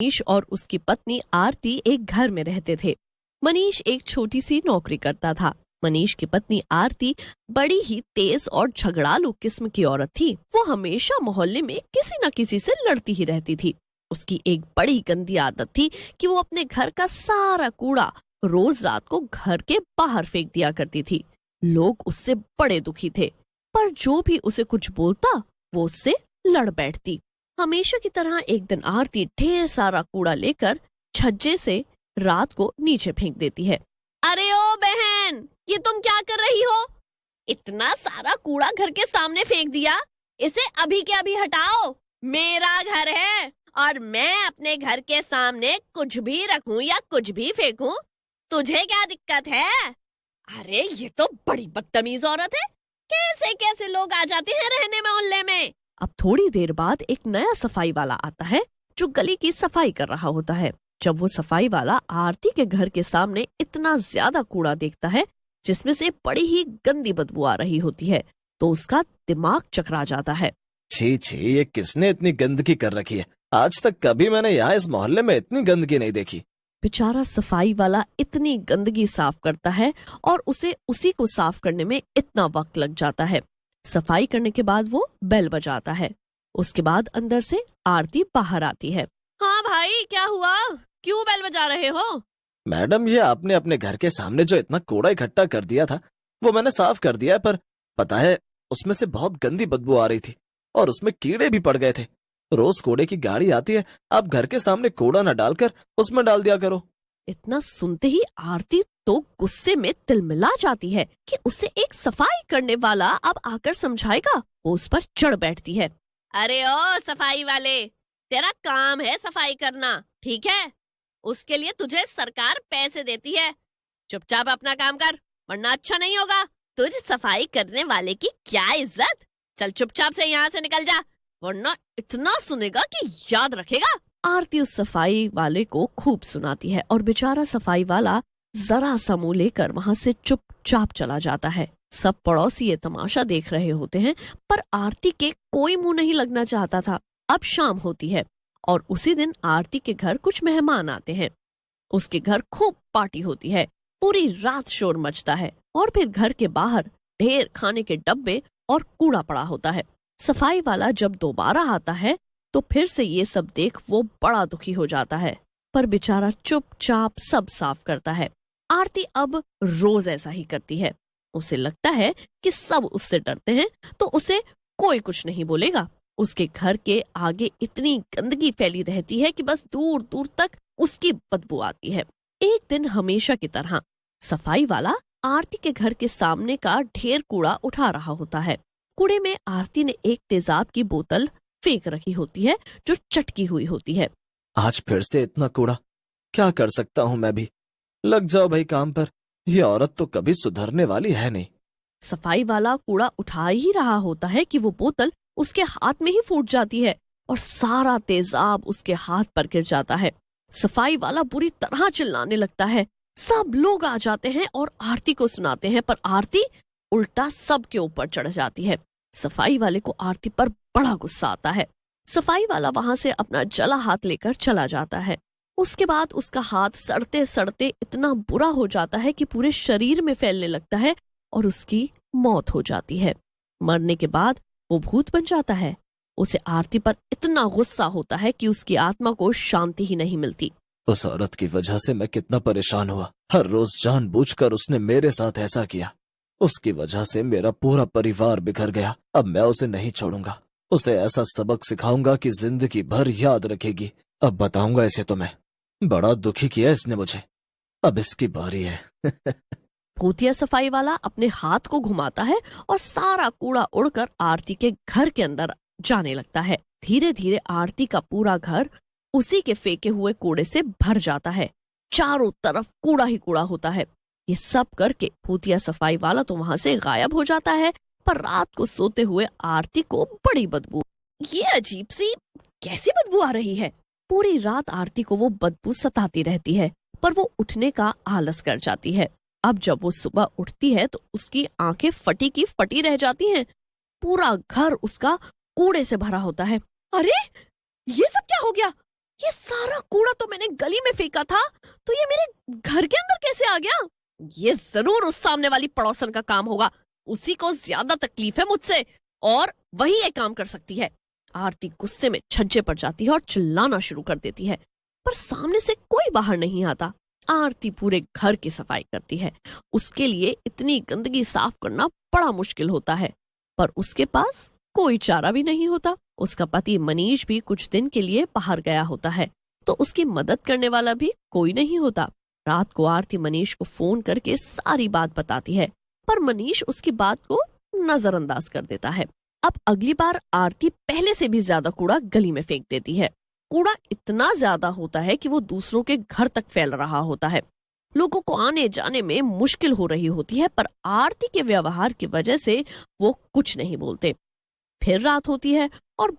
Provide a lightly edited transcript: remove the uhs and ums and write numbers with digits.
मनीष और उसकी पत्नी आरती एक घर में रहते थे। मनीष एक छोटी सी नौकरी करता था। मनीष की पत्नी आरती बड़ी ही तेज और झगड़ालू किस्म की औरत थी। वो हमेशा मोहल्ले में किसी न किसी से लड़ती ही रहती थी। उसकी एक बड़ी गंदी आदत थी कि वो अपने घर का सारा कूड़ा रोज रात को घर के बाहर फेंक दिया करती थी। लोग उससे बड़े दुखी थे, पर जो भी उसे कुछ बोलता वो उससे लड़ बैठती। हमेशा की तरह एक दिन आरती ढेर सारा कूड़ा लेकर छज्जे से रात को नीचे फेंक देती है। अरे ओ बहन, ये तुम क्या कर रही हो? इतना सारा कूड़ा घर के सामने फेंक दिया, इसे अभी के अभी हटाओ। मेरा घर है और मैं अपने घर के सामने कुछ भी रखूं या कुछ भी फेंकूं, तुझे क्या दिक्कत है? अरे ये तो बड़ी बदतमीज औरत है। कैसे कैसे लोग आ जाते हैं रहने मोहल्ले में। अब थोड़ी देर बाद एक नया सफाई वाला आता है जो गली की सफाई कर रहा होता है। जब वो सफाई वाला आरती के घर के सामने इतना ज्यादा कूड़ा देखता है जिसमें से बड़ी ही गंदी बदबू आ रही होती है, तो उसका दिमाग चकरा जाता है। छी छी, ये किसने इतनी गंदगी कर रखी है? आज तक कभी मैंने यहाँ इस मोहल्ले में इतनी गंदगी नहीं देखी। बेचारा सफाई वाला इतनी गंदगी साफ करता है और उसे उसी को साफ करने में इतना वक्त लग जाता है। सफाई करने के बाद वो बेल बजाता है। उसके बाद अंदर से आरती बाहर आती है। हाँ भाई, क्या हुआ? क्यों बेल बजा रहे हो? मैडम, ये आपने अपने घर के सामने जो इतना कूड़ा इकट्ठा कर दिया था वो मैंने साफ कर दिया है, पर पता है उसमें से बहुत गंदी बदबू आ रही थी और उसमें कीड़े भी पड़ गए थे। रोज कूड़े की गाड़ी आती है, आप घर के सामने कूड़ा न डालकर उसमें डाल दिया करो। इतना सुनते ही आरती तो गुस्से में तिलमिला जाती है कि उसे एक सफाई करने वाला अब आकर समझाएगा। वो उस पर चढ़ बैठती है। अरे ओ सफाई वाले, तेरा काम है सफाई करना, ठीक है? उसके लिए तुझे सरकार पैसे देती है। चुपचाप अपना काम कर, वरना अच्छा नहीं होगा। तुझ सफाई करने वाले की क्या इज्जत? चल चुपचाप से यहाँ से निकल जा, वरना इतना सुनेगा कि याद रखेगा। आरती उस सफाई वाले को खूब सुनाती है और बेचारा सफाई वाला जरा सा मुंह लेकर वहां से चुपचाप चला जाता है। सब पड़ोसी ये तमाशा देख रहे होते हैं, पर आरती के कोई मुंह नहीं लगना चाहता था। अब शाम होती है और उसी दिन आरती के घर कुछ मेहमान आते हैं। उसके घर खूब पार्टी होती है, पूरी रात शोर मचता है और फिर घर के बाहर ढेर खाने के डब्बे और कूड़ा पड़ा होता है। सफाई वाला जब दोबारा आता है तो फिर से ये सब देख वो बड़ा दुखी हो जाता है, पर बेचारा चुपचाप सब साफ करता है। आरती अब रोज ऐसा ही करती है। उसे लगता है कि सब उससे डरते हैं तो उसे कोई कुछ नहीं बोलेगा। उसके घर के आगे इतनी गंदगी फैली रहती है कि बस दूर दूर तक उसकी बदबू आती है। एक दिन हमेशा की तरह सफाई वाला आरती के घर के सामने का ढेर कूड़ा उठा रहा होता है। कूड़े में आरती ने एक तेजाब की बोतल फेंक रखी होती है जो चटकी हुई होती है। आज फिर से इतना कूड़ा, क्या कर सकता हूँ मैं भी। लग जाओ भाई काम पर, ये औरत तो कभी सुधरने वाली है नहीं। सफाई वाला कूड़ा उठा ही रहा होता है कि वो बोतल उसके हाथ में ही फूट जाती है और सारा तेजाब उसके हाथ पर गिर जाता है। सफाई वाला बुरी तरह चिल्लाने लगता है। सब लोग आ जाते हैं और आरती को सुनाते हैं, पर आरती उल्टा सबके ऊपर चढ़ जाती है। सफाई वाले को आरती पर बड़ा गुस्सा आता है। सफाई वाला वहां से अपना जला हाथ लेकर चला जाता है। उसके बाद उसका हाथ सड़ते सड़ते इतना बुरा हो जाता है कि पूरे शरीर में फैलने लगता है और उसकी मौत हो जाती है। मरने के बाद वो भूत बन जाता है। उसे आरती पर इतना गुस्सा होता है कि उसकी आत्मा को शांति ही नहीं मिलती। उस औरत की वजह से मैं कितना परेशान हुआ। हर रोज जानबूझकर उसने मेरे साथ ऐसा किया। उसकी वजह से मेरा पूरा परिवार बिखर गया। अब मैं उसे नहीं छोड़ूंगा। उसे ऐसा सबक सिखाऊंगा कि जिंदगी भर याद रखेगी। अब बताऊंगा इसे तो मैं। बड़ा दुखी किया इसने मुझे, अब इसकी बारी है। भूतिया सफाई वाला अपने हाथ को घुमाता है और सारा कूड़ा उड़कर आरती के घर के अंदर जाने लगता है। धीरे धीरे आरती का पूरा घर उसी के फेंके हुए कूड़े से भर जाता है। चारों तरफ कूड़ा ही कूड़ा होता है। ये सब करके भूतिया सफाई वाला तो वहां से गायब हो जाता है, पर रात को सोते हुए आरती को बड़ी बदबू, ये अजीब सी कैसी बदबू आ रही है। पूरी रात आरती को वो बदबू सताती रहती है, पर वो उठने का आलस कर जाती है। अब जब वो सुबह उठती है तो उसकी आंखें फटी की फटी रह जाती हैं। पूरा घर उसका कूड़े से भरा होता है। अरे ये सब क्या हो गया? ये सारा कूड़ा तो मैंने गली में फेंका था, तो ये मेरे घर के अंदर कैसे आ गया? ये जरूर उस सामने वाली पड़ोसन का काम होगा। उसी को ज्यादा तकलीफ है मुझसे और वही ये काम कर सकती है। आरती गुस्से में छज्जे पर जाती है और चिल्लाना शुरू कर देती है, पर सामने से कोई बाहर नहीं आता। आरती पूरे घर की सफाई करती है। उसके लिए इतनी गंदगी साफ करना बड़ा मुश्किल होता है, पर उसके पास कोई चारा भी नहीं होता। उसका पति मनीष भी कुछ दिन के लिए बाहर गया होता है, तो उसकी मदद करने वाला भी कोई नहीं होता। रात को आरती मनीष को फोन करके सारी बात बताती है, पर मनीष उसकी बात को नजरअंदाज कर देता है। अब अगली बार आरती पहले से भी ज्यादा कूड़ा गली में फेंक देती है। कूड़ा इतना ज्यादा होता है कि वो दूसरों के घर तक फैल रहा होता है। लोगों को आने जाने में मुश्किल हो रही होती है, पर आरती के व्यवहार की वजह से वो कुछ नहीं बोलते। फिर रात होती है और